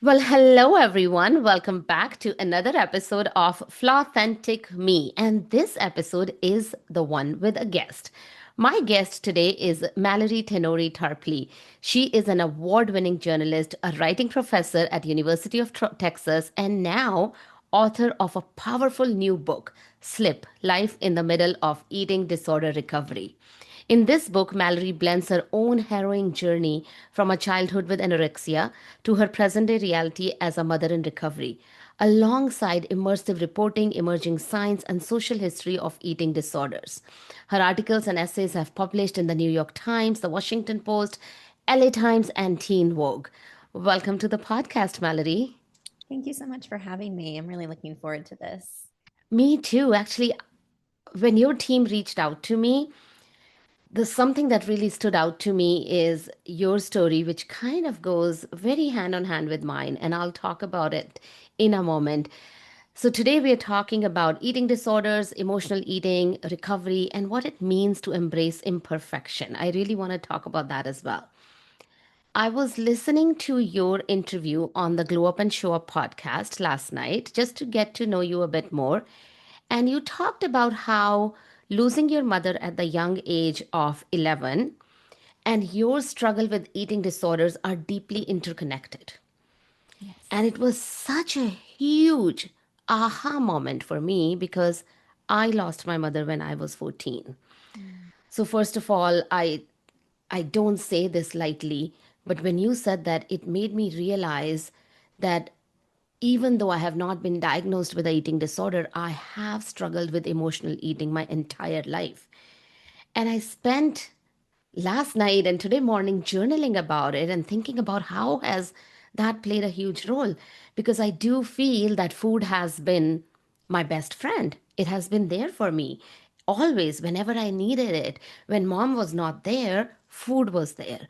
Well, hello everyone. Welcome back to another episode of Flawthentic Me. And this episode is the one with a guest. My guest today is Mallary Tenore Tarpley. She is an award-winning journalist, a writing professor at University of Texas, and now author of a powerful new book, Slip: Life in the Middle of Eating Disorder Recovery. In this book, Mallory blends her own harrowing journey from a childhood with anorexia to her present day reality as a mother in recovery, alongside immersive reporting, emerging science, and social history of eating disorders. Her articles and essays have published in the New York Times, the Washington Post, LA Times, and Teen Vogue. Welcome to the podcast, Mallory. Thank you so much for having me. I'm really looking forward to this. Me too. Actually, when your team reached out to me, the something that really stood out to me is your story, which kind of goes very hand on hand with mine, and I'll talk about it in a moment. So, today we are talking about eating disorders, emotional eating, recovery, and what it means to embrace imperfection. I really want to talk about that as well. I was listening to your interview on the Glow Up and Show Up podcast last night just to get to know you a bit more. And you talked about how losing your mother at the young age of 11 and your struggle with eating disorders are deeply interconnected. And Yes. it was such a huge aha moment for me because I lost my mother when I was 14. Mm. So first of all, I don't say this lightly, but when you said that, it made me realize that even though I have not been diagnosed with an eating disorder, I have struggled with emotional eating my entire life. And I spent last night and today morning journaling about it and thinking about how has that played a huge role, because I do feel that food has been my best friend. It has been there for me always whenever I needed it. When mom was not there, food was there.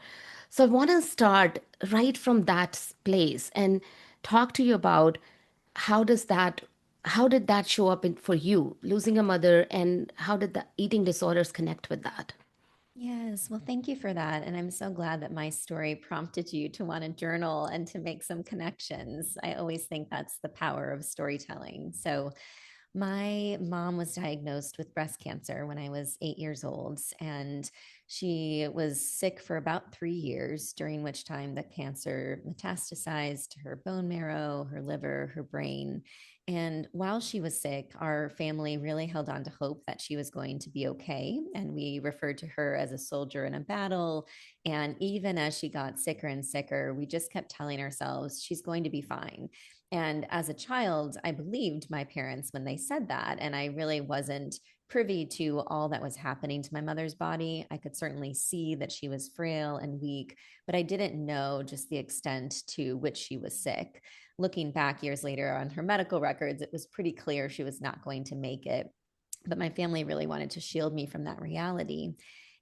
So I want to start right from that place and talk to you about how does that how did that show up for you, losing a mother, and how did the eating disorders connect with that? Yes. Well, thank you for that. And I'm so glad that my story prompted you to want to journal and to make some connections. I always think that's the power of storytelling. So, my mom was diagnosed with breast cancer when I was 8 years old, and she was sick for about 3 years, during which time the cancer metastasized to her bone marrow, her liver, her brain. And while she was sick, our family really held on to hope that she was going to be okay. And we referred to her as a soldier in a battle. And even as she got sicker and sicker, we just kept telling ourselves, she's going to be fine. And as a child, I believed my parents when they said that. And I really wasn't privy to all that was happening to my mother's body. I could certainly see that she was frail and weak, but I didn't know just the extent to which she was sick. Looking back years later on her medical records, it was pretty clear she was not going to make it. But my family really wanted to shield me from that reality.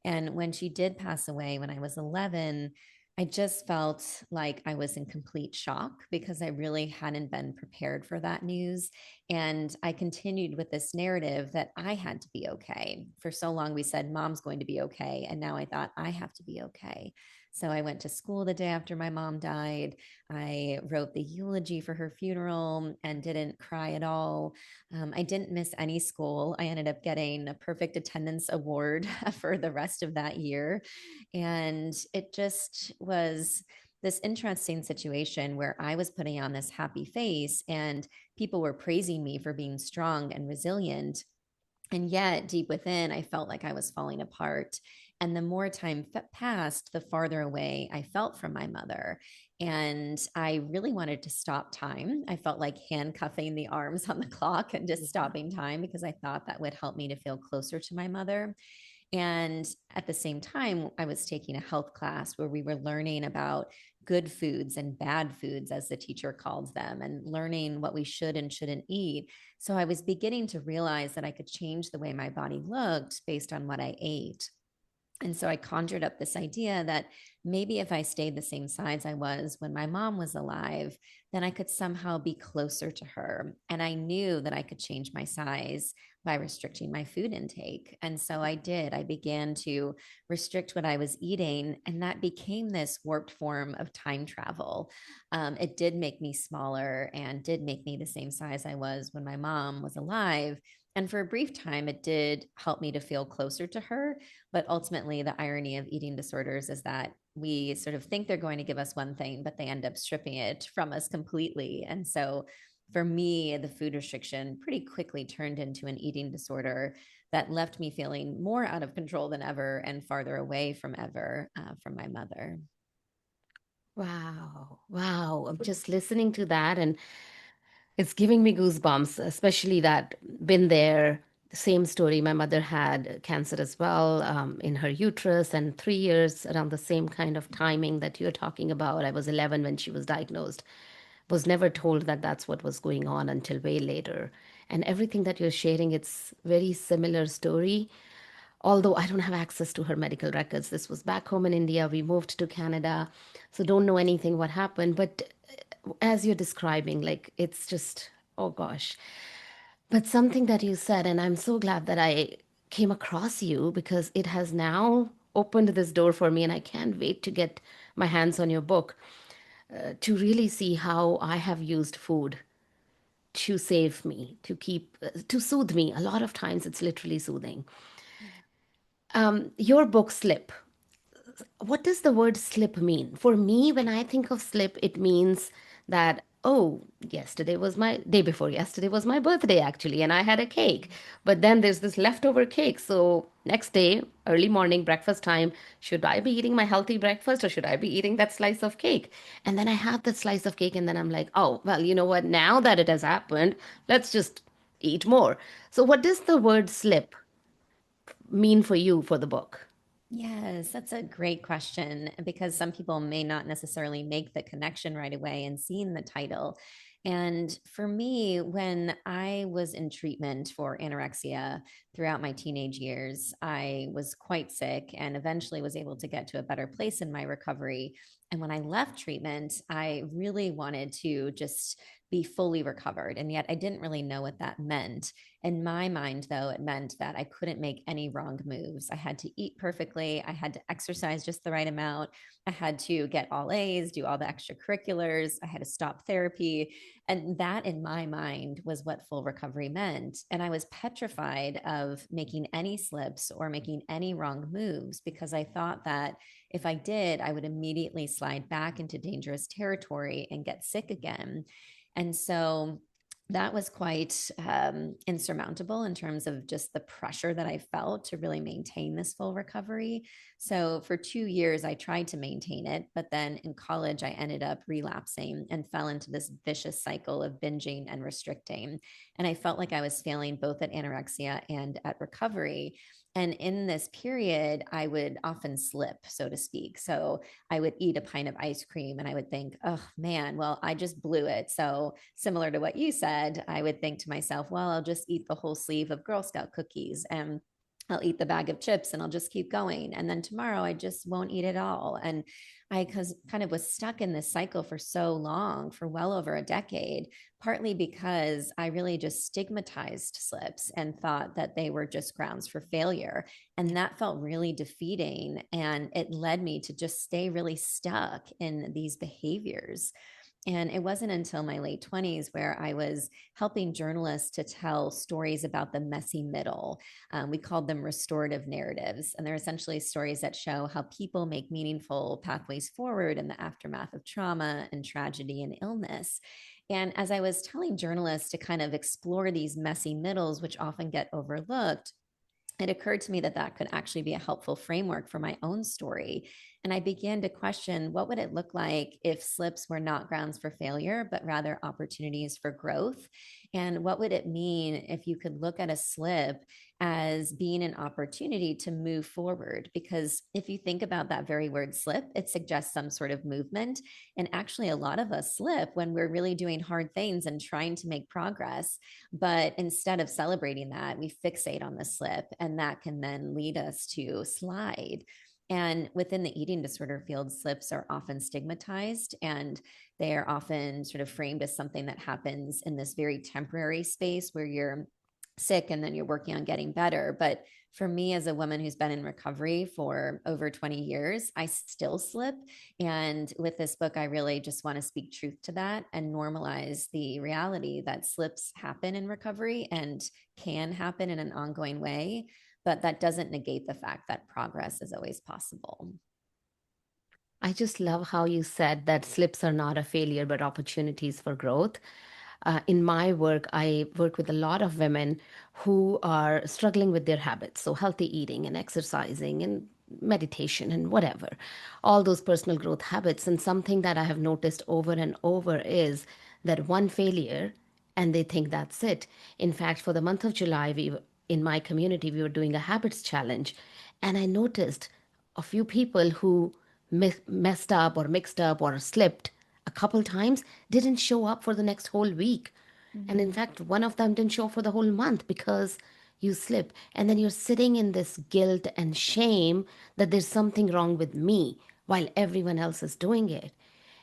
And when she did pass away when I was 11, I just felt like I was in complete shock because I really hadn't been prepared for that news. And I continued with this narrative that I had to be okay. For so long, we said, Mom's going to be okay. And now I thought I have to be okay. So I went to school the day after my mom died. I wrote the eulogy for her funeral and didn't cry at all. I didn't miss any school. I ended up getting a perfect attendance award for the rest of that year. And it just was this interesting situation where I was putting on this happy face and people were praising me for being strong and resilient. And yet, deep within, I felt like I was falling apart. And the more time passed, the farther away I felt from my mother. And I really wanted to stop time. I felt like handcuffing the arms on the clock and just stopping time because I thought that would help me to feel closer to my mother. And at the same time, I was taking a health class where we were learning about good foods and bad foods, as the teacher called them, and learning what we should and shouldn't eat. So I was beginning to realize that I could change the way my body looked based on what I ate. And so I conjured up this idea that maybe if I stayed the same size I was when my mom was alive, then I could somehow be closer to her. And I knew that I could change my size by restricting my food intake. And so I did. I began to restrict what I was eating, and that became this warped form of time travel. It did make me smaller and did make me the same size I was when my mom was alive. And for a brief time, it did help me to feel closer to her. But ultimately, the irony of eating disorders is that we sort of think they're going to give us one thing, but they end up stripping it from us completely. And so for me, the food restriction pretty quickly turned into an eating disorder that left me feeling more out of control than ever and farther away from ever from my mother. Wow. Wow. I'm just listening to that and it's giving me goosebumps, especially that been there. Same story. My mother had cancer as well, in her uterus, and 3 years around the same kind of timing that you're talking about. I was 11 when she was diagnosed. Was never told that that's what was going on until way later. And everything that you're sharing, it's very similar story. Although I don't have access to her medical records. This was back home in India. We moved to Canada, so don't know anything what happened. But as you're describing, like it's just, oh gosh. But something that you said, and I'm so glad that I came across you because it has now opened this door for me, and I can't wait to get my hands on your book to really see how I have used food to save me, to keep, to soothe me. A lot of times it's literally soothing. Yeah. Your book, Slip. What does the word slip mean? For me, when I think of slip, it means that, oh, yesterday was my day before yesterday was my birthday, actually, and I had a cake. But then there's this leftover cake. So, next day, early morning, breakfast time, should I be eating my healthy breakfast or should I be eating that slice of cake? And then I have that slice of cake, and then I'm like, oh, well, you know what? Now that it has happened, let's just eat more. So, what does the word slip mean for you for the book? Yes, that's a great question because some people may not necessarily make the connection right away and seeing the title. And for me, when I was in treatment for anorexia throughout my teenage years, I was quite sick and eventually was able to get to a better place in my recovery. And when I left treatment, I really wanted to just be fully recovered. And yet I didn't really know what that meant. In my mind, though, it meant that I couldn't make any wrong moves. I had to eat perfectly. I had to exercise just the right amount. I had to get all A's, do all the extracurriculars. I had to stop therapy. And that, in my mind, was what full recovery meant. And I was petrified of making any slips or making any wrong moves because I thought that if I did, I would immediately slide back into dangerous territory and get sick again. And so that was quite insurmountable in terms of just the pressure that I felt to really maintain this full recovery. So for 2 years, I tried to maintain it. But then in college, I ended up relapsing and fell into this vicious cycle of binging and restricting. And I felt like I was failing both at anorexia and at recovery. And in this period, I would often slip, so to speak. So I would eat a pint of ice cream and I would think, oh man, well, I just blew it. So, similar to what you said, I would think to myself, well, I'll just eat the whole sleeve of Girl Scout cookies and I'll eat the bag of chips and I'll just keep going. And then tomorrow I just won't eat it all. And I kind of was stuck in this cycle for so long, for well over a decade, partly because I really just stigmatized slips and thought that they were just grounds for failure. And that felt really defeating. And it led me to just stay really stuck in these behaviors. And it wasn't until my late 20s where I was helping journalists to tell stories about the messy middle. We called them restorative narratives. And they're essentially stories that show how people make meaningful pathways forward in the aftermath of trauma and tragedy and illness. And as I was telling journalists to kind of explore these messy middles, which often get overlooked, it occurred to me that that could actually be a helpful framework for my own story. And I began to question what would it look like if slips were not grounds for failure, but rather opportunities for growth? And what would it mean if you could look at a slip as being an opportunity to move forward? Because if you think about that very word slip, it suggests some sort of movement. And actually, a lot of us slip when we're really doing hard things and trying to make progress. But instead of celebrating that, we fixate on the slip, and that can then lead us to slide. And within the eating disorder field, slips are often stigmatized and they are often sort of framed as something that happens in this very temporary space where you're sick and then you're working on getting better. But for me, as a woman who's been in recovery for over 20 years, I still slip. And with this book, I really just want to speak truth to that and normalize the reality that slips happen in recovery and can happen in an ongoing way. But that doesn't negate the fact that progress is always possible. I just love how you said that slips are not a failure, but opportunities for growth. In my work, I work with a lot of women who are struggling with their habits. So, healthy eating and exercising and meditation and whatever, all those personal growth habits. And something that I have noticed over and over is that one failure and they think that's it. In fact, for the month of July, in my community, we were doing a habits challenge. And I noticed a few people who messed up or mixed up or slipped a couple times didn't show up for the next whole week. And in Mm-hmm. fact, one of them didn't show up for the whole month because you slip. And then you're sitting in this guilt and shame that there's something wrong with me while everyone else is doing it.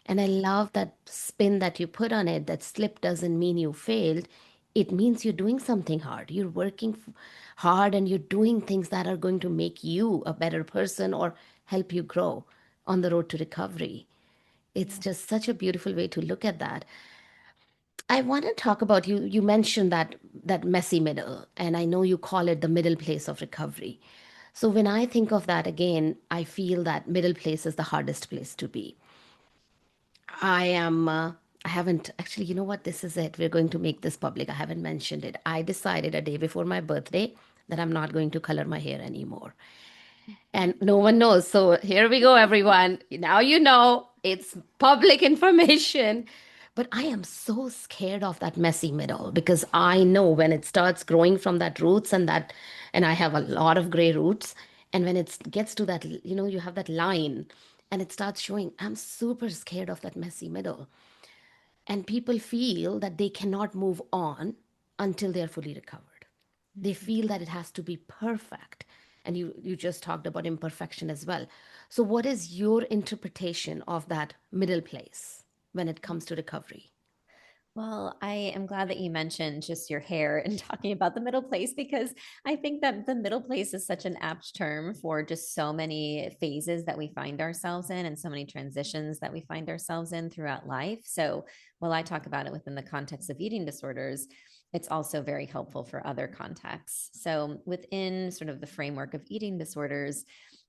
And I love that spin that you put on it, that slip doesn't mean you failed. It means you're doing something hard. You're working hard and you're doing things that are going to make you a better person or help you grow on the road to recovery. It's Yeah. just such a beautiful way to look at that. I want to talk about you. You mentioned that messy middle, and I know you call it the middle place of recovery. So when I think of that again, I feel that middle place is the hardest place to be. I am. I haven't actually. You know what? This is it. We're going to make this public. I haven't mentioned it. I decided a day before my birthday that I'm not going to color my hair anymore, and no one knows. So here we go, everyone. Now you know it's public information. But I am so scared of that messy middle because I know when it starts growing from that roots and I have a lot of gray roots. And when it gets to that, you have that line and it starts showing, I'm super scared of that messy middle. And people feel that they cannot move on until they're fully recovered. They Mm-hmm. feel that it has to be perfect. And you just talked about imperfection as well. So, what is your interpretation of that middle place when it comes to recovery? Well, I am glad that you mentioned just your hair and talking about the middle place because I think that the middle place is such an apt term for just so many phases that we find ourselves in and so many transitions that we find ourselves in throughout life. So, while I talk about it within the context of eating disorders, it's also very helpful for other contexts. So, within sort of the framework of eating disorders,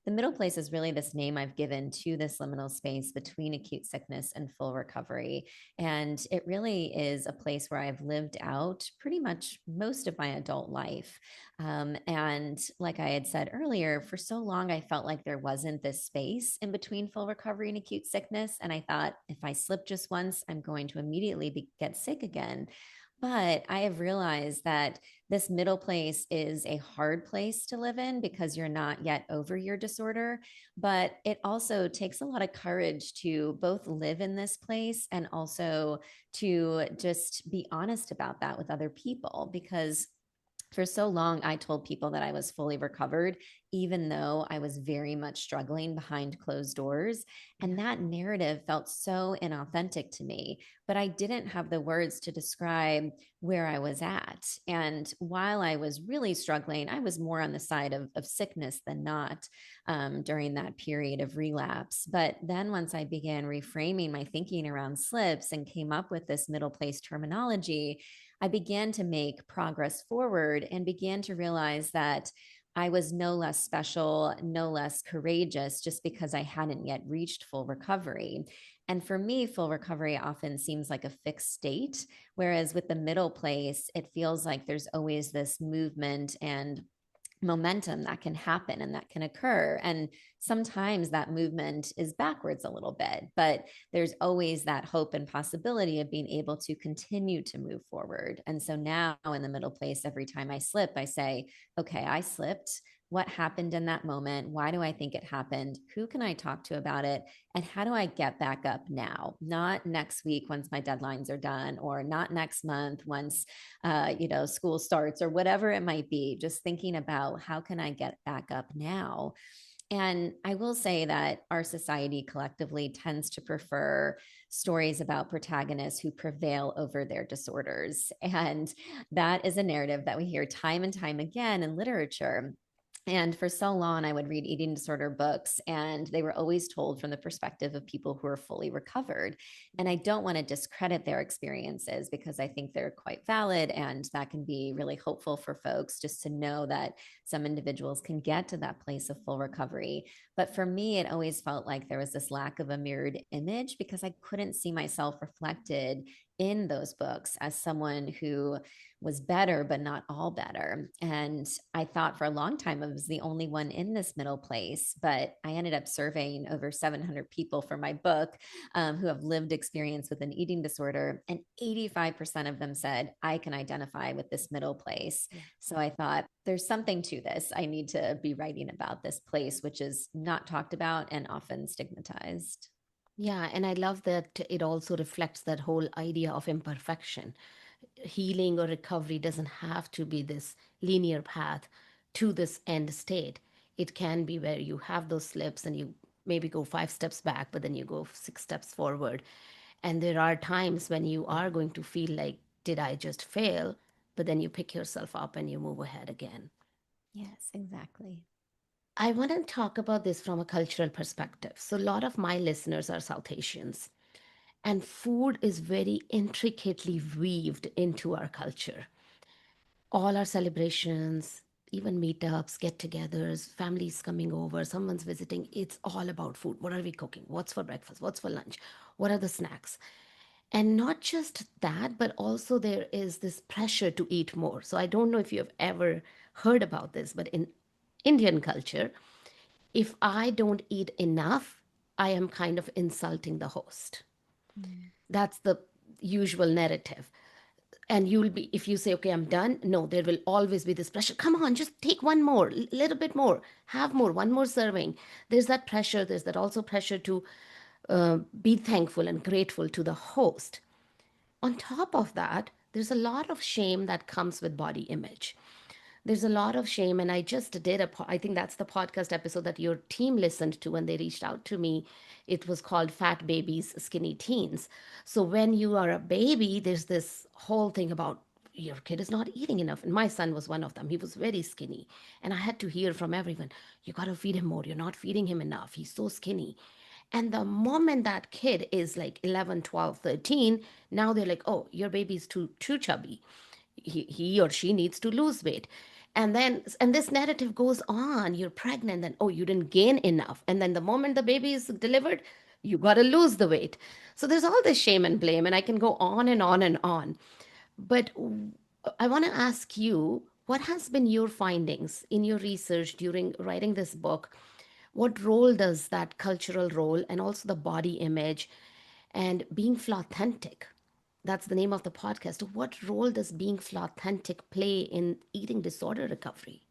the middle place is really this name I've given to this liminal space between acute sickness and full recovery. And it really is a place where I've lived out pretty much most of my adult life. And like I had said earlier, for so long, I felt like there wasn't this space in between full recovery and acute sickness. And I thought if I slip just once, I'm going to immediately get sick again. But I have realized that this middle place is a hard place to live in because you're not yet over your disorder. But it also takes a lot of courage to both live in this place and also to just be honest about that with other people because for so long, I told people that I was fully recovered, even though I was very much struggling behind closed doors. Yeah. And that narrative felt so inauthentic to me, but I didn't have the words to describe where I was at. And while I was really struggling, I was more on the side of sickness than not during that period of relapse. But then once I began reframing my thinking around slips and came up with this middle place terminology, I began to make progress forward and began to realize that I was no less special, no less courageous just because I hadn't yet reached full recovery. And for me, full recovery often seems like a fixed state, whereas with the middle place, it feels like there's always this movement and momentum that can happen and that can occur. And sometimes that movement is backwards a little bit, but there's always that hope and possibility of being able to continue to move forward. And so now in the middle place, every time I slip, I say, okay, I slipped. What happened in that moment? Why do I think it happened? Who can I talk to about it? And how do I get back up now? Not next week once my deadlines are done, or not next month once school starts or whatever it might be, just thinking about how can I get back up now. And I will say that our society collectively tends to prefer stories about protagonists who prevail over their disorders. And that is a narrative that we hear time and time again in literature. And for so long, I would read eating disorder books, and they were always told from the perspective of people who are fully recovered. And I don't want to discredit their experiences because I think they're quite valid, and that can be really hopeful for folks just to know that some individuals can get to that place of full recovery. But for me, it always felt like there was this lack of a mirrored image because I couldn't see myself reflected in those books as someone who was better, but not all better. And I thought for a long time I was the only one in this middle place, but I ended up surveying over 700 people for my book who have lived experience with an eating disorder. And 85% of them said, I can identify with this middle place. Yeah. So I thought, there's something to this. I need to be writing about this place, which is not talked about and often stigmatized. Yeah, and I love that it also reflects that whole idea of imperfection. Healing or recovery doesn't have to be this linear path to this end state. It can be where you have those slips and you maybe go 5 steps back, but then you go 6 steps forward. And there are times when you are going to feel like, did I just fail? But then you pick yourself up and you move ahead again. Yes, exactly. I want to talk about this from a cultural perspective. So, a lot of my listeners are South Asians, and food is very intricately weaved into our culture. All our celebrations, even meetups, get togethers, families coming over, someone's visiting, it's all about food. What are we cooking? What's for breakfast? What's for lunch? What are the snacks? And not just that, but also there is this pressure to eat more. So I don't know if you have ever heard about this, but in Indian culture, if I don't eat enough, I am kind of insulting the host. Mm. That's the usual narrative. And you'll be, if you say, okay, I'm done, no, there will always be this pressure. Come on, just take one more, little bit more, have more, one more serving. There's that pressure. There's that also pressure to be thankful and grateful to the host. On top of that, there's a lot of shame that comes with body image. There's a lot of shame, and I just did I think that's the podcast episode that your team listened to when they reached out to me. It was called Fat Babies, Skinny Teens. So when you are a baby, there's this whole thing about your kid is not eating enough. And my son was one of them. He was very skinny. And I had to hear from everyone, you got to feed him more. You're not feeding him enough. He's so skinny. And the moment that kid is like 11, 12, 13, now they're like, oh, your baby's too chubby. He or she needs to lose weight. And this narrative goes on. You're pregnant, then, oh, you didn't gain enough. And then the moment the baby is delivered, you got to lose the weight. So there's all this shame and blame, and I can go on and on and on. But I want to ask you, what has been your findings in your research during writing this book? What role does that cultural role and also the body image and being authentic, that's the name of the podcast, what role does being authentic play in eating disorder recovery?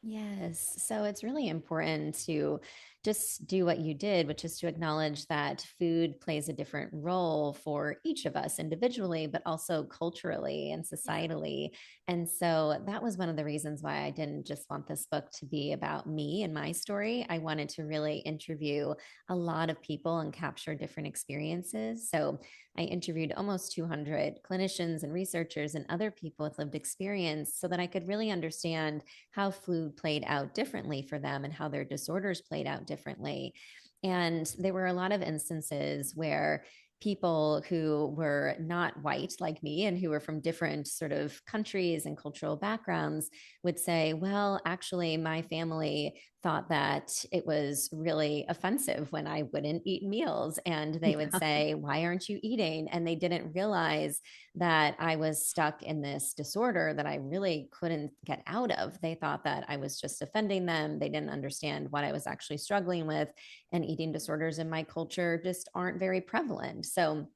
Yes. So it's really important to just do what you did, which is to acknowledge that food plays a different role for each of us individually, but also culturally and Yeah. societally. And so that was one of the reasons why I didn't just want this book to be about me and my story. I wanted to really interview a lot of people and capture different experiences. So I interviewed almost 200 clinicians and researchers and other people with lived experience so that I could really understand how food played out differently for them and how their disorders played out differently. And there were a lot of instances where people who were not white like me and who were from different sort of countries and cultural backgrounds would say, well, actually, my family thought that it was really offensive when I wouldn't eat meals. And they would Yeah. say, why aren't you eating? And they didn't realize that I was stuck in this disorder that I really couldn't get out of. They thought that I was just offending them. They didn't understand what I was actually struggling with. And eating disorders in my culture just aren't very prevalent. So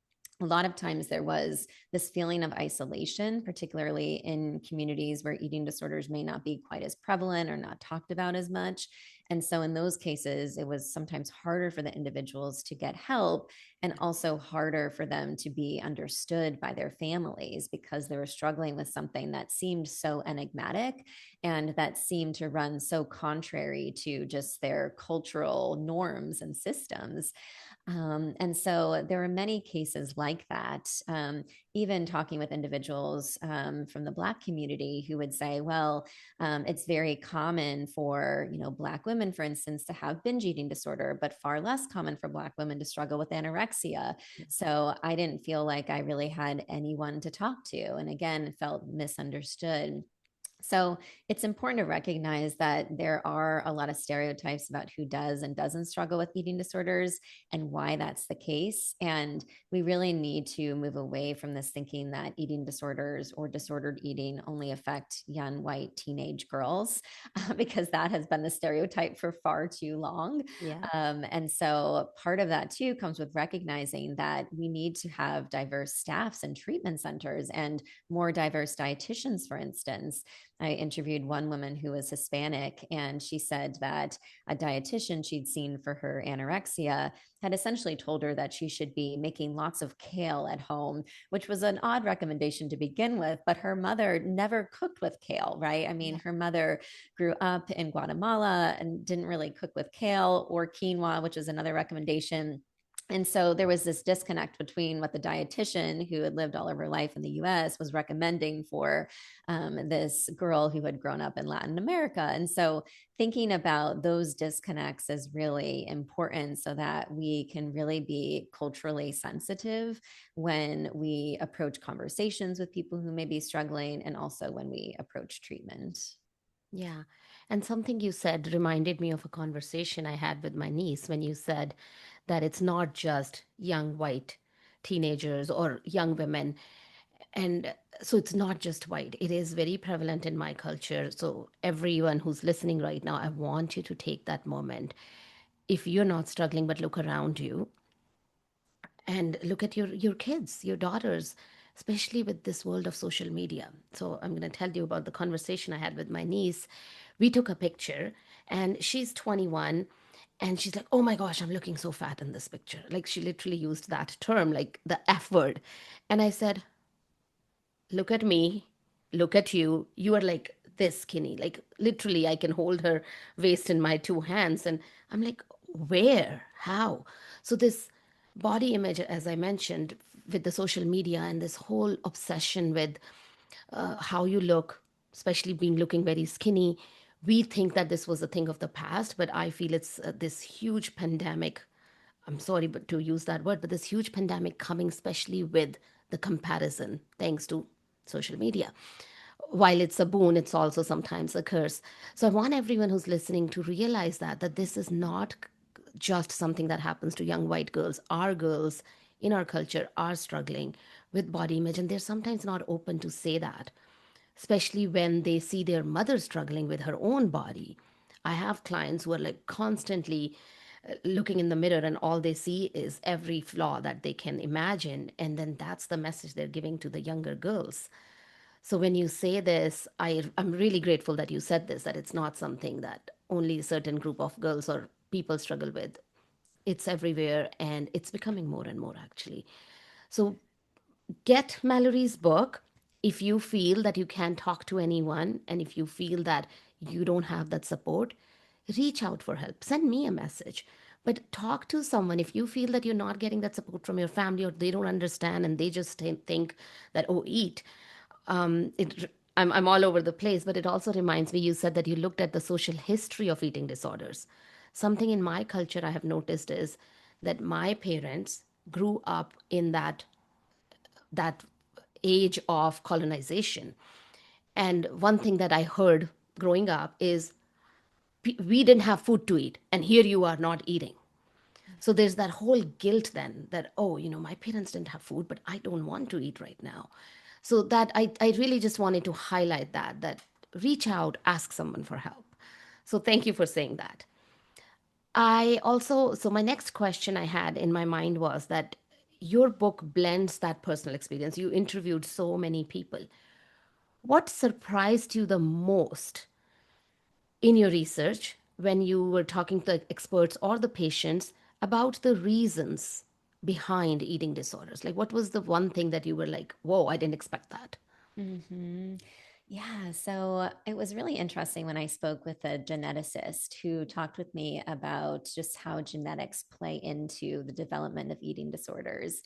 a lot of times there was this feeling of isolation, particularly in communities where eating disorders may not be quite as prevalent or not talked about as much. And so in those cases, it was sometimes harder for the individuals to get help and also harder for them to be understood by their families because they were struggling with something that seemed so enigmatic. and that seemed to run so contrary to just their cultural norms and systems. And so there are many cases like that. Even talking with individuals from the Black community who would say, well, it's very common for, Black women, for instance, to have binge eating disorder, but far less common for Black women to struggle with anorexia. So I didn't feel like I really had anyone to talk to. And again, felt misunderstood. So it's important to recognize that there are a lot of stereotypes about who does and doesn't struggle with eating disorders and why that's the case. And we really need to move away from this thinking that eating disorders or disordered eating only affect young white teenage girls, because that has been the stereotype for far too long. Yeah. And so part of that too comes with recognizing that we need to have diverse staffs and treatment centers and more diverse dietitians, for instance. I interviewed one woman who was Hispanic, and she said that a dietitian she'd seen for her anorexia had essentially told her that she should be making lots of kale at home, which was an odd recommendation to begin with. But her mother never cooked with kale, right? I mean, Yeah. her mother grew up in Guatemala and didn't really cook with kale or quinoa, which is another recommendation. And so there was this disconnect between what the dietitian who had lived all of her life in the US was recommending for this girl who had grown up in Latin America. And so thinking about those disconnects is really important so that we can really be culturally sensitive when we approach conversations with people who may be struggling and also when we approach treatment. Yeah. And something you said reminded me of a conversation I had with my niece when you said that it's not just young white teenagers or young women. And so it's not just white, it is very prevalent in my culture. So, everyone who's listening right now, I want you to take that moment. If you're not struggling, but look around you and look at your kids, your daughters, especially with this world of social media. So I'm going to tell you about the conversation I had with my niece. We took a picture, and she's 21, and she's like, "Oh my gosh, I'm looking so fat in this picture." Like, she literally used that term, like the F word. And I said, "Look at me, look at you. You are like this skinny." Like, literally, I can hold her waist in my two hands. And I'm like, "Where? How?" So, this body image, as I mentioned, with the social media and this whole obsession with how you look, especially being looking very skinny, we think that this was a thing of the past, but I feel it's this huge pandemic. I'm sorry but to use that word, but this huge pandemic coming, especially with the comparison, thanks to social media. While it's a boon, it's also sometimes a curse. So I want everyone who's listening to realize that this is not just something that happens to young white girls. Our girls in our culture are struggling with body image, and they're sometimes not open to say that, especially when they see their mother struggling with her own body. I have clients who are like constantly looking in the mirror, and all they see is every flaw that they can imagine. And then that's the message they're giving to the younger girls. So when you say this, I'm really grateful that you said this, that it's not something that only a certain group of girls or people struggle with. It's everywhere, and it's becoming more and more, actually. So get Mallory's book. If you feel that you can't talk to anyone, and if you feel that you don't have that support, reach out for help. Send me a message. But talk to someone. If you feel that you're not getting that support from your family, or they don't understand and they just think that, oh, eat. I'm all over the place, but it also reminds me, you said that you looked at the social history of eating disorders. Something in my culture I have noticed is that my parents grew up in that age of colonization. And one thing that I heard growing up is, we didn't have food to eat, and here you are not eating. So there's that whole guilt then that, oh, my parents didn't have food, but I don't want to eat right now. So that I really just wanted to highlight that reach out, ask someone for help. So thank you for saying that. So my next question I had in my mind was that your book blends that personal experience. You interviewed so many people. What surprised you the most in your research when you were talking to the experts or the patients about the reasons behind eating disorders? Like, what was the one thing that you were like, whoa, I didn't expect that? Mm-hmm. Yeah, so it was really interesting when I spoke with a geneticist who talked with me about just how genetics play into the development of eating disorders.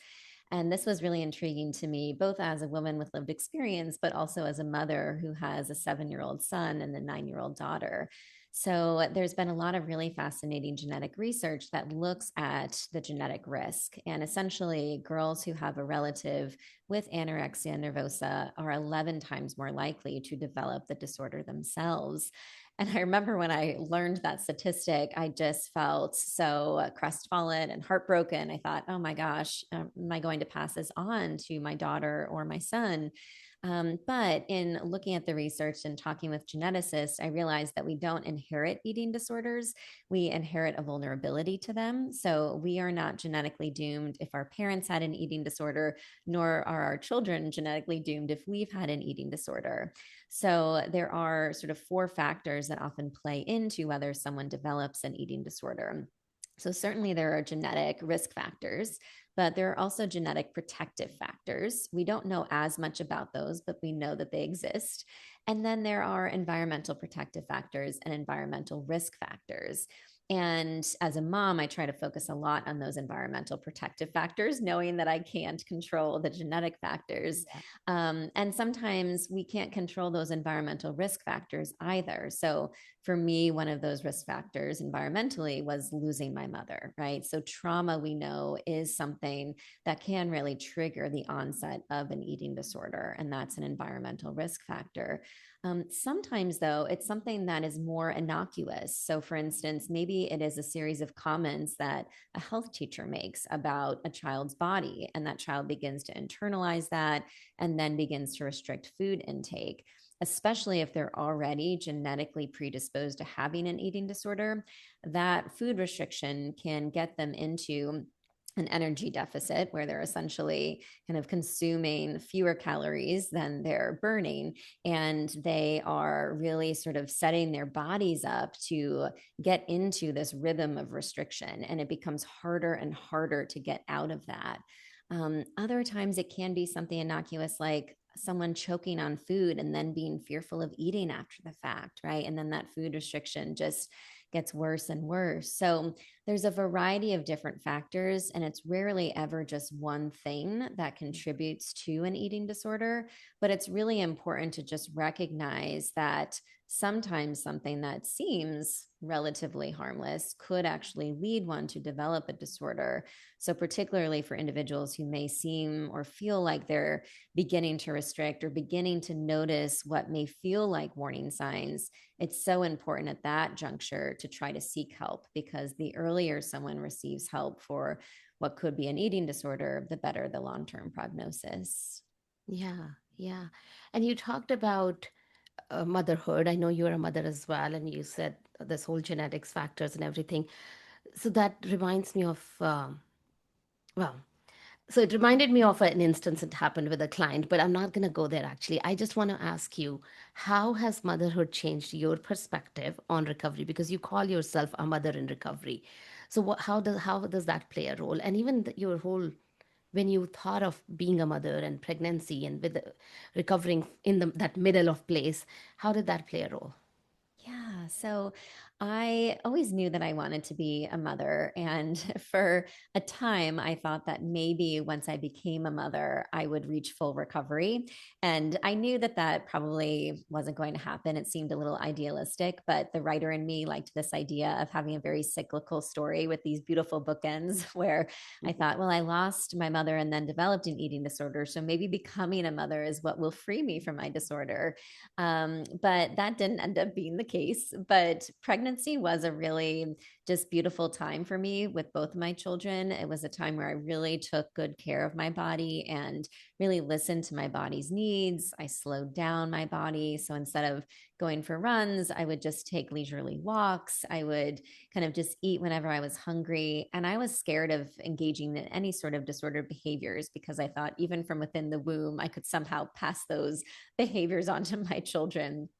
And this was really intriguing to me, both as a woman with lived experience, but also as a mother who has a 7-year-old son and a 9-year-old daughter. So there's been a lot of really fascinating genetic research that looks at the genetic risk. And essentially, girls who have a relative with anorexia nervosa are 11 times more likely to develop the disorder themselves. And I remember when I learned that statistic, I just felt so crestfallen and heartbroken. I thought, oh my gosh, am I going to pass this on to my daughter or my son? But in looking at the research and talking with geneticists, I realized that we don't inherit eating disorders. We inherit a vulnerability to them. So we are not genetically doomed if our parents had an eating disorder, nor are our children genetically doomed if we've had an eating disorder. So there are sort of four factors that often play into whether someone develops an eating disorder. So, certainly, there are genetic risk factors, but there are also genetic protective factors. We don't know as much about those, but we know that they exist. And then there are environmental protective factors and environmental risk factors. And as a mom, I try to focus a lot on those environmental protective factors, knowing that I can't control the genetic factors. Yeah. And sometimes we can't control those environmental risk factors either. So, for me, one of those risk factors environmentally was losing my mother, right? So, trauma we know is something that can really trigger the onset of an eating disorder, and that's an environmental risk factor. Sometimes, though, it's something that is more innocuous. So, for instance, maybe it is a series of comments that a health teacher makes about a child's body, and that child begins to internalize that and then begins to restrict food intake, especially if they're already genetically predisposed to having an eating disorder. That food restriction can get them into an energy deficit where they're essentially kind of consuming fewer calories than they're burning. And they are really sort of setting their bodies up to get into this rhythm of restriction. And it becomes harder and harder to get out of that. Other times it can be something innocuous like someone choking on food and then being fearful of eating after the fact, right? And then that food restriction just gets worse and worse. So there's a variety of different factors, and it's rarely ever just one thing that contributes to an eating disorder. But it's really important to just recognize that sometimes something that seems relatively harmless could actually lead one to develop a disorder. So, particularly for individuals who may seem or feel like they're beginning to restrict or beginning to notice what may feel like warning signs, it's so important at that juncture to try to seek help, because the earlier someone receives help for what could be an eating disorder, the better the long term prognosis. Yeah, yeah. And you talked about motherhood. I know you're a mother as well, and you said this whole genetics factors and everything. So that reminds me of, well, so it reminded me of an instance that happened with a client, but I'm not going to go there actually. I just want to ask you, how has motherhood changed your perspective on recovery? Because you call yourself a mother in recovery. So how does that play a role? And even your whole, when you thought of being a mother and pregnancy and with recovering in that middle of place, how did that play a role? Yeah. So I always knew that I wanted to be a mother. And for a time, I thought that maybe once I became a mother, I would reach full recovery. And I knew that that probably wasn't going to happen. It seemed a little idealistic, but the writer in me liked this idea of having a very cyclical story with these beautiful bookends where I thought, well, I lost my mother and then developed an eating disorder. So maybe becoming a mother is what will free me from my disorder. But that didn't end up being the case. But pregnancy was a really just beautiful time for me with both of my children. It was a time where I really took good care of my body and really listened to my body's needs. I slowed down my body. So instead of going for runs, I would just take leisurely walks. I would kind of just eat whenever I was hungry. And I was scared of engaging in any sort of disordered behaviors because I thought even from within the womb, I could somehow pass those behaviors onto my children.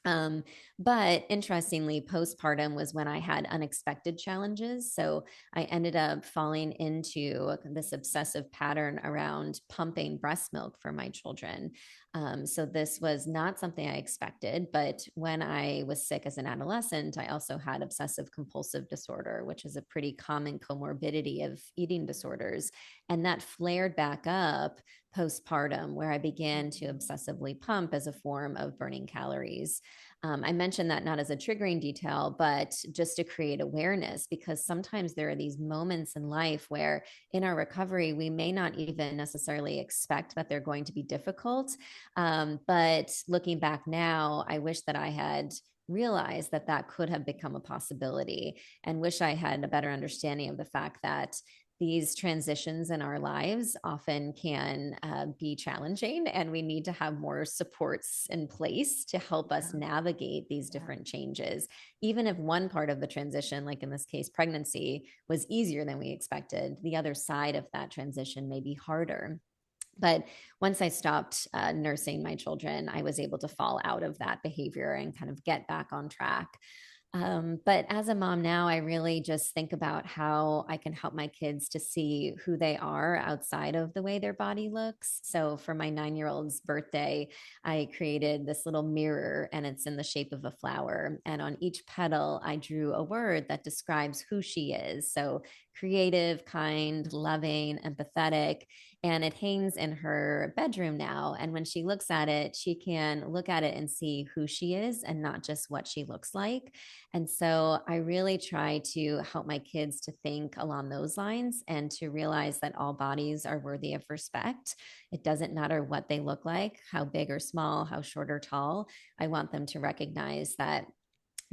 Um, but interestingly, postpartum was when I had unexpected challenges. So I ended up falling into this obsessive pattern around pumping breast milk for my children. So this was not something I expected. But when I was sick as an adolescent, I also had obsessive compulsive disorder, which is a pretty common comorbidity of eating disorders. And that flared back up postpartum, where I began to obsessively pump as a form of burning calories. I mentioned that not as a triggering detail, but just to create awareness, because sometimes there are these moments in life where in our recovery, we may not even necessarily expect that they're going to be difficult. But looking back now, I wish that I had realized that that could have become a possibility, and wish I had a better understanding of the fact that these transitions in our lives often can be challenging, and we need to have more supports in place to help us Yeah, navigate these yeah. different changes. Even if one part of the transition, like in this case, pregnancy, was easier than we expected, the other side of that transition may be harder. But once I stopped nursing my children, I was able to fall out of that behavior and kind of get back on track. But as a mom now, I really just think about how I can help my kids to see who they are outside of the way their body looks. So for my 9 year old's birthday, I created this little mirror, and it's in the shape of a flower. And on each petal, I drew a word that describes who she is. So creative, kind, loving, empathetic. And it hangs in her bedroom now. And when she looks at it, she can look at it and see who she is and not just what she looks like. And so I really try to help my kids to think along those lines and to realize that all bodies are worthy of respect. It doesn't matter what they look like, how big or small, how short or tall. I want them to recognize that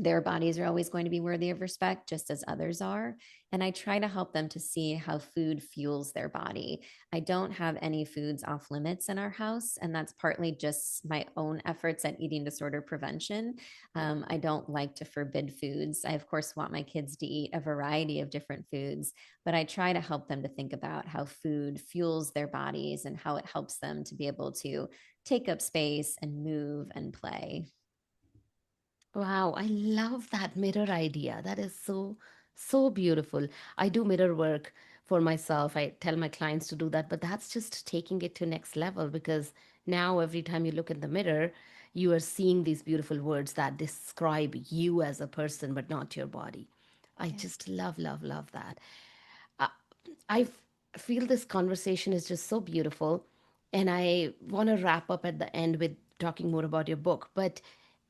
their bodies are always going to be worthy of respect, just as others are. And I try to help them to see how food fuels their body. I don't have any foods off limits in our house, and that's partly just my own efforts at eating disorder prevention. I don't like to forbid foods. I, of course, want my kids to eat a variety of different foods, but I try to help them to think about how food fuels their bodies and how it helps them to be able to take up space and move and play. Wow, I love that mirror idea. That is so, so beautiful. I do mirror work for myself. I tell my clients to do that, but that's just taking it to next level because now every time you look in the mirror, you are seeing these beautiful words that describe you as a person, but not your body. I Yeah. just love, love, love that. Uh, feel this conversation is just so beautiful. And I want to wrap up at the end with talking more about your book. But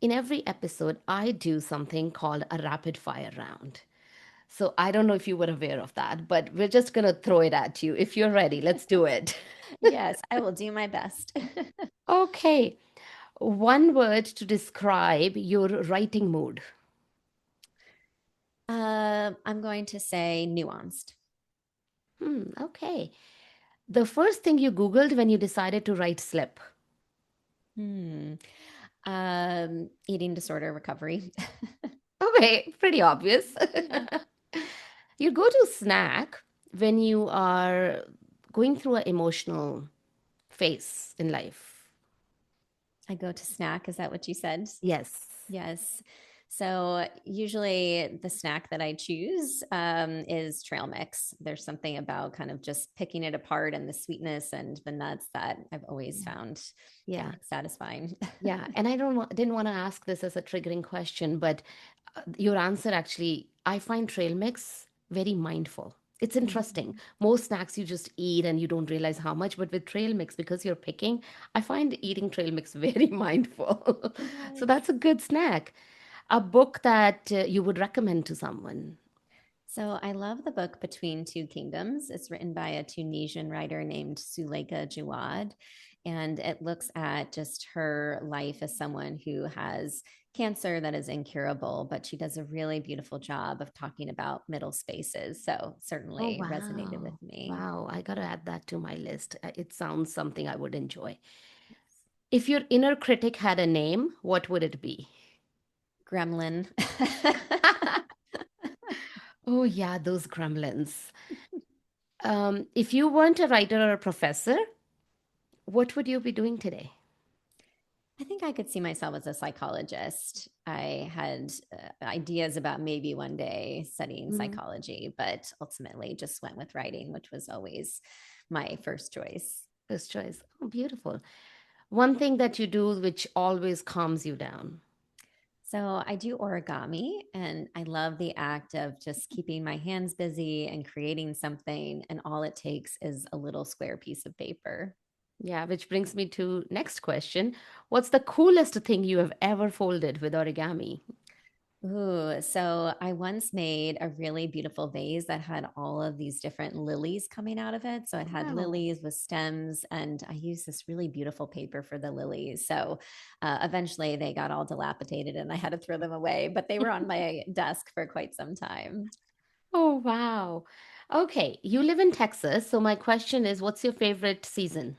in every episode, I do something called a rapid fire round. So I don't know if you were aware of that, but we're just going to throw it at you. If you're ready, let's do it. Yes, I will do my best. Okay. One word to describe your writing mood. I'm going to say nuanced. Okay. The first thing you Googled when you decided to write Slip. Hmm. Eating disorder recovery. Okay, pretty obvious. Yeah. You go to snack when you are going through an emotional phase in life. I go to snack. Is that what you said? Yes. Yes. So usually the snack that I choose is trail mix. There's something about kind of just picking it apart and the sweetness and the nuts that I've always Yeah. found, yeah, Yeah. satisfying. Yeah. And I didn't want to ask this as a triggering question, but your answer actually, I find trail mix very mindful. It's interesting. Mhm. Most snacks you just eat and you don't realize how much, but with trail mix, because you're picking, I find eating trail mix very mindful. So Yes. that's a good snack. A book that you would recommend to someone. So I love the book Between Two Kingdoms. It's written by a Tunisian writer named Suleika Jawad. And it looks at just her life as someone who has cancer that is incurable, but she does a really beautiful job of talking about middle spaces. So Oh, certainly resonated with wow. me. Wow. I got to add that to my list. It sounds something I would enjoy. If your inner critic had a name, what would it be? Gremlin. Oh, yeah, those gremlins. If you weren't a writer or a professor, what would you be doing today? I think I could see myself as a psychologist. I had ideas about maybe one day studying Mhm. psychology, but ultimately just went with writing, which was always my first choice. First choice. Oh, beautiful. One thing that you do which always calms you down. So I do origami and I love the act of just keeping my hands busy and creating something. And all it takes is a little square piece of paper. Yeah, which brings me to next question. What's the coolest thing you have ever folded with origami? Ooh, so I once made a really beautiful vase that had all of these different lilies coming out of it. So it had Wow. lilies with stems, and I used this really beautiful paper for the lilies. So eventually they got all dilapidated and I had to throw them away, but they were on my desk for quite some time. Oh, wow. Okay, you live in Texas, so my question is what's your favorite season?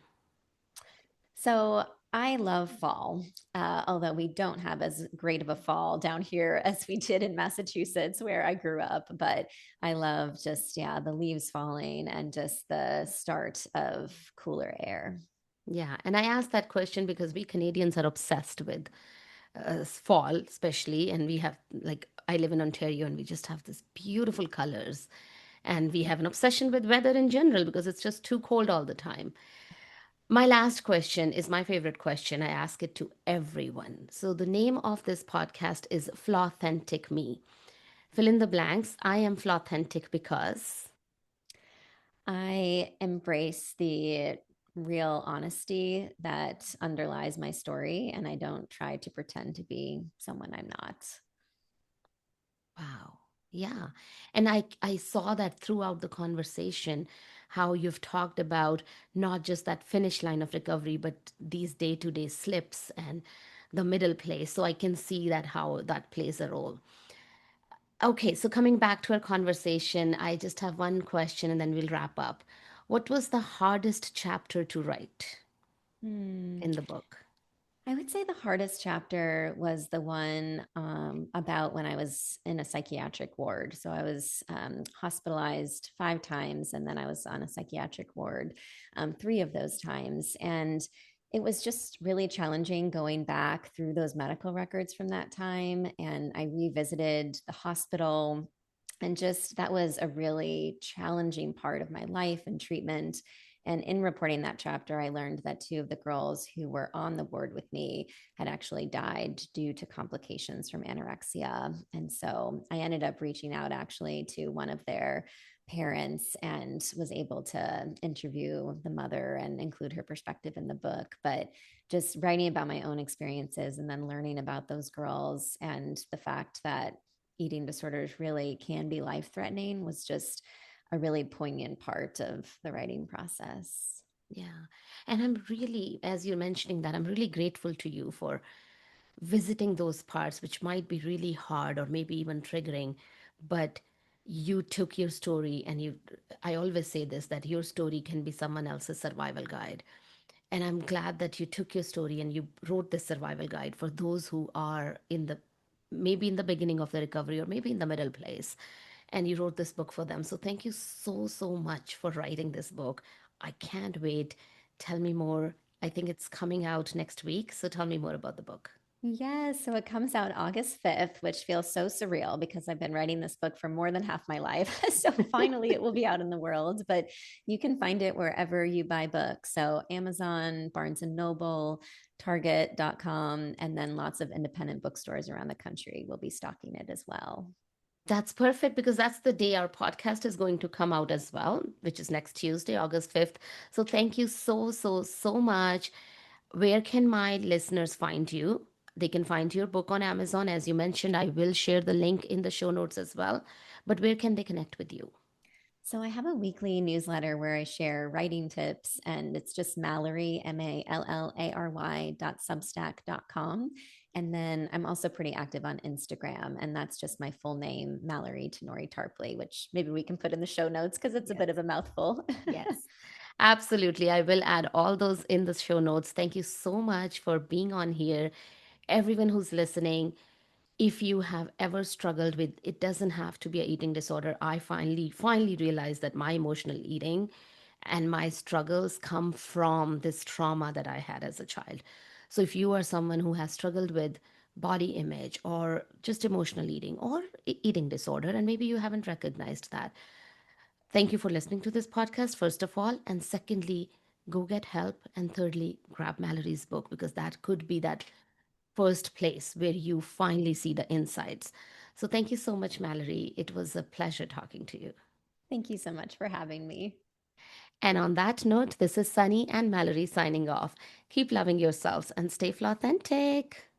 So I love fall, although we don't have as great of a fall down here as we did in Massachusetts, where I grew up. But I love just, yeah, the leaves falling and just the start of cooler air. Yeah, and I asked that question because we Canadians are obsessed with fall, especially, and we have like I live in Ontario, and we just have this beautiful colors, and we have an obsession with weather in general because it's just too cold all the time. My last question is my favorite question. I ask it to everyone. So the name of this podcast is Flawthentic Me. Fill in the blanks. I am flawthentic because. I embrace the real honesty that underlies my story, and I don't try to pretend to be someone I'm not. Wow. Yeah. And I saw that throughout the conversation, how you've talked about not just that finish line of recovery, but these day-to-day slips and the middle place. So I can see that how that plays a role. Okay, so coming back to our conversation, I just have one question and then we'll wrap up. What was the hardest chapter to write Hmm. in the book? I would say the hardest chapter was the one about when I was in a psychiatric ward. So I was hospitalized 5 times, and then I was on a psychiatric ward 3 of those times. And it was just really challenging going back through those medical records from that time. And I revisited the hospital. And just that was a really challenging part of my life and treatment. And in reporting that chapter, I learned that 2 of the girls who were on the ward with me had actually died due to complications from anorexia. And so I ended up reaching out actually to one of their parents and was able to interview the mother and include her perspective in the book. But just writing about my own experiences and then learning about those girls and the fact that eating disorders really can be life threatening was just a really poignant part of the writing process. Yeah. And I'm really, as you're mentioning that, I'm really grateful to you for visiting those parts which might be really hard or maybe even triggering, but you took your story and you, I always say this, that your story can be someone else's survival guide. And I'm glad that you took your story and you wrote this survival guide for those who are in the maybe in the beginning of the recovery or maybe in the middle place. And you wrote this book for them. So thank you so, so much for writing this book. I can't wait. Tell me more. I think it's coming out next week. So tell me more about the book. Yes, so it comes out August 5th, which feels so surreal because I've been writing this book for more than half my life. So finally it will be out in the world, but you can find it wherever you buy books. So Amazon, Barnes and Noble, Target.com, and then lots of independent bookstores around the country will be stocking it as well. That's perfect because that's the day our podcast is going to come out as well, which is next Tuesday, August 5th. So thank you so, so, so much. Where can my listeners find you? They can find your book on Amazon. As you mentioned, I will share the link in the show notes as well. But where can they connect with you? So I have a weekly newsletter where I share writing tips, and it's just Mallary, Mallary.substack.com. And then I'm also pretty active on Instagram, and that's just my full name, Mallary Tenore Tarpley, which maybe we can put in the show notes because it's a Yes. bit of a mouthful. Yes. Absolutely. I will add all those in the show notes. Thank you so much for being on here. Everyone who's listening, if you have ever struggled with, it doesn't have to be an eating disorder. I finally realized that my emotional eating and my struggles come from this trauma that I had as a child. So if you are someone who has struggled with body image or just emotional eating or eating disorder and maybe you haven't recognized that, thank you for listening to this podcast, first of all. And secondly, go get help. And thirdly, grab Mallory's book because that could be that first place where you finally see the insights. So thank you so much, Mallory. It was a pleasure talking to you. Thank you so much for having me. And on that note, this is Sunny and Mallory signing off. Keep loving yourselves and stay authentic.